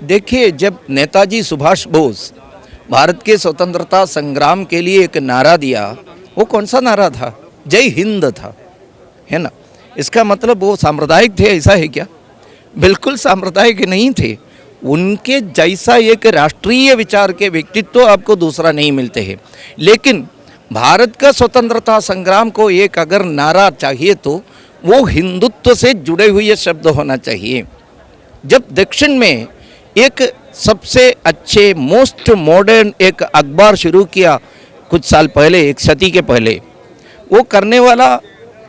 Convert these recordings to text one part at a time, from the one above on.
देखिए, जब नेताजी सुभाष बोस भारत के स्वतंत्रता संग्राम के लिए एक नारा दिया, वो कौन सा नारा था? जय हिंद था, है ना। इसका मतलब वो सांप्रदायिक थे, ऐसा है क्या? बिल्कुल सांप्रदायिक नहीं थे। उनके जैसा एक राष्ट्रीय विचार के व्यक्तित्व आपको दूसरा नहीं मिलते हैं। लेकिन भारत का स्वतंत्रता संग्राम को एक अगर नारा चाहिए तो वो हिंदुत्व से जुड़े हुए शब्द होना चाहिए। जब दक्षिण में एक सबसे अच्छे मोस्ट मॉडर्न एक अखबार शुरू किया कुछ साल पहले, एक सदी के पहले, वो करने वाला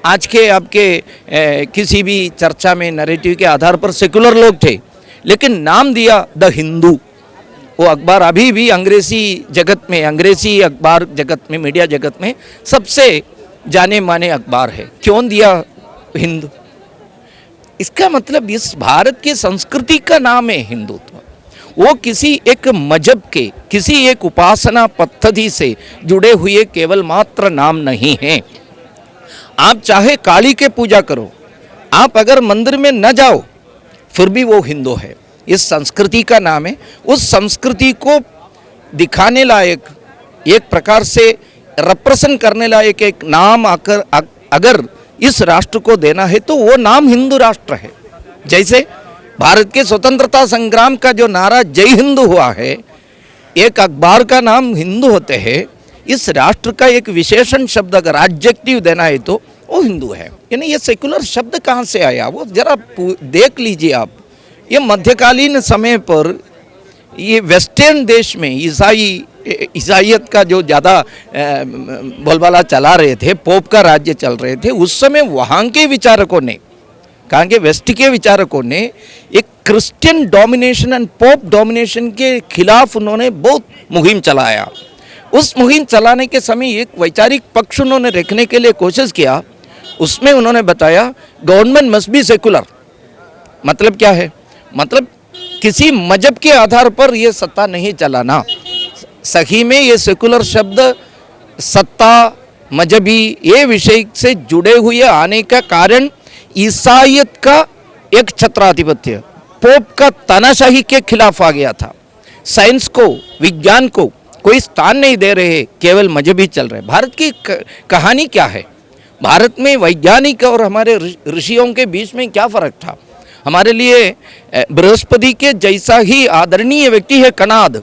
आज के आपके किसी भी चर्चा में नैरेटिव के आधार पर सेकुलर लोग थे, लेकिन नाम दिया द हिंदू। वो अखबार अभी भी अंग्रेजी जगत में, अंग्रेजी अखबार जगत में, मीडिया जगत में सबसे जाने माने अखबार है। क्यों दिया हिंदू? इसका मतलब इस भारत की संस्कृति का नाम है हिंदुत्व। वो किसी एक मजहब के, किसी एक उपासना पद्धति से जुड़े हुए केवल मात्र नाम नहीं है। आप चाहे काली के पूजा करो, आप अगर मंदिर में न जाओ, फिर भी वो हिंदू है। इस संस्कृति का नाम है। उस संस्कृति को दिखाने लायक, एक प्रकार से रिप्रेजेंट करने लायक एक नाम आकर अगर इस राष्ट्र को देना है तो वो नाम हिंदू राष्ट्र है। जैसे भारत के स्वतंत्रता संग्राम का जो नारा जय हिंद हुआ है, एक अखबार का नाम हिंदू होते हैं। इस राष्ट्र का एक विशेषण शब्द अगर एडजेक्टिव देना है तो वो हिंदू है। यानी ये सेकुलर शब्द कहाँ से आया, वो जरा देख लीजिए आप। ये मध्यकालीन समय पर ये वेस्टर्न देश में ईसाइयत का जो ज़्यादा बोलबाला चला रहे थे, पोप का राज्य चल रहे थे, उस समय वहाँ के विचारकों ने, कहा कि वेस्ट के विचारकों ने एक Christian domination and pope domination के खिलाफ उन्होंने बहुत मुहिम चलाया। उस मुहिम चलाने के समय एक वैचारिक पक्ष उन्होंने रखने के लिए कोशिश किया। उसमें उन्होंने बताया गवर्नमेंट मस्ट बी सेकुलर। मतलब क्या है? मतलब किसी मजहब के आधार पर यह सत्ता नहीं चलाना। सही में ये सेकुलर शब्द सत्ता, मजहबी ये विषय से जुड़े हुए आने का कारण ईसाइयत का एक छत्राधिपत्य, पोप का तानाशाही के खिलाफ आ गया था। साइंस को, विज्ञान को कोई स्थान नहीं दे रहे, केवल मजहबी चल रहे। भारत की कहानी क्या है? भारत में वैज्ञानिक और हमारे ऋषियों के बीच में क्या फर्क था? हमारे लिए बृहस्पति के जैसा ही आदरणीय व्यक्ति है कणाद।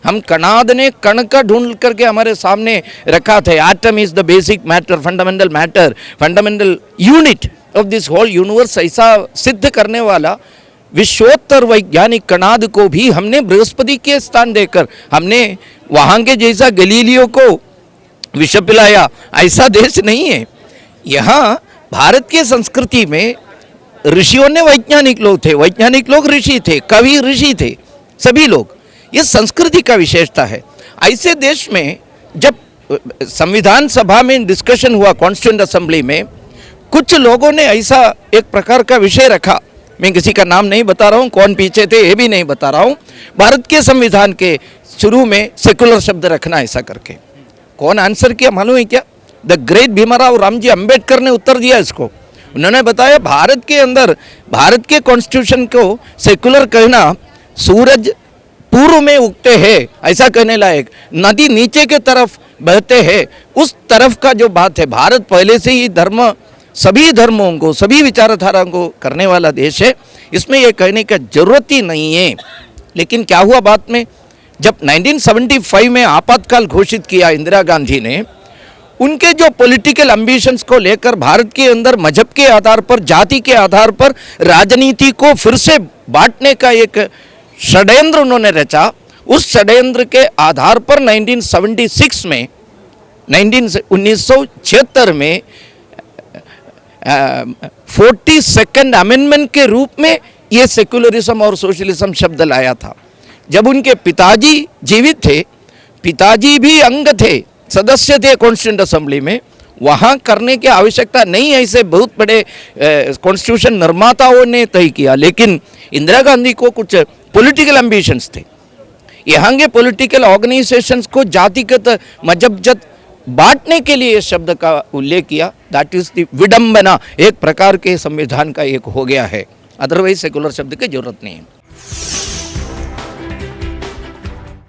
हम कणाद ने कण का ढूंढ करके हमारे सामने रखा था। Atom is the basic matter, fundamental unit of this whole universe. ऐसा सिद्ध करने वाला विश्वोत्तर वैज्ञानिक कणाद को भी हमने बृहस्पति के स्थान देकर, हमने वहाँ के जैसा गलीलियो को विष पिलाया। ऐसा देश नहीं है। यहाँ भारत के संस्कृति में ऋषियों ने वैज्ञानिक लोग थे, वैज्ञानिक लोग ऋषि थे, कवि ऋषि थे, सभी लोग। ये संस्कृति का विशेषता है। ऐसे देश में जब संविधान सभा में डिस्कशन हुआ, कॉन्स्टिट्यूएंट असेंबली में, कुछ लोगों ने ऐसा एक प्रकार का विषय रखा। मैं किसी का नाम नहीं बता रहा हूँ, कौन पीछे थे ये भी नहीं बता रहा हूँ। भारत के संविधान के शुरू में सेकुलर शब्द रखना, ऐसा करके कौन आंसर किया मालूम है क्या? द ग्रेट भीमराव रामजी अंबेडकर ने उत्तर दिया इसको। उन्होंने बताया भारत के अंदर, भारत के कॉन्स्टिट्यूशन को सेकुलर कहना, सूरज पूर्व में उगते हैं ऐसा कहने लायक, नदी नीचे के तरफ बहते हैं उस तरफ का जो बात है। भारत पहले से ही धर्म, सभी धर्मों को, सभी विचारधारा को करने वाला देश है। इसमें यह कहने का जरूरत ही नहीं है। लेकिन क्या हुआ बाद में, जब 1975 में आपातकाल घोषित किया इंदिरा गांधी ने, उनके जो पॉलिटिकल एम्बिशंस को लेकर भारत के अंदर मजहब के आधार पर, जाति के आधार पर राजनीति को फिर से बांटने का एक षड्यंत्र उन्होंने रचा। उस षड्यंत्र के आधार पर 1976 में, 1976 में 42nd अमेंडमेंट के रूप में ये सेकुलरिज्म और सोशलिज्म शब्द लाया था। जब उनके पिताजी जीवित थे, पिताजी भी अंग थे, सदस्य थे कॉन्स्टिट्यूएंट असेंबली में, वहाँ करने की आवश्यकता नहीं है। ऐसे बहुत बड़े कॉन्स्टिट्यूशन निर्माताओं ने तय किया। लेकिन इंदिरा गांधी को कुछ पॉलिटिकल एम्बिशंस थे। यहाँ के पॉलिटिकल ऑर्गेनाइजेशंस को जातिगत, मजहबजत बांटने के लिए इस शब्द का उल्लेख किया। दैट इज द विडंबना, एक प्रकार के संविधान का एक हो गया है। अदरवाइज सेकुलर शब्द की जरूरत नहीं है।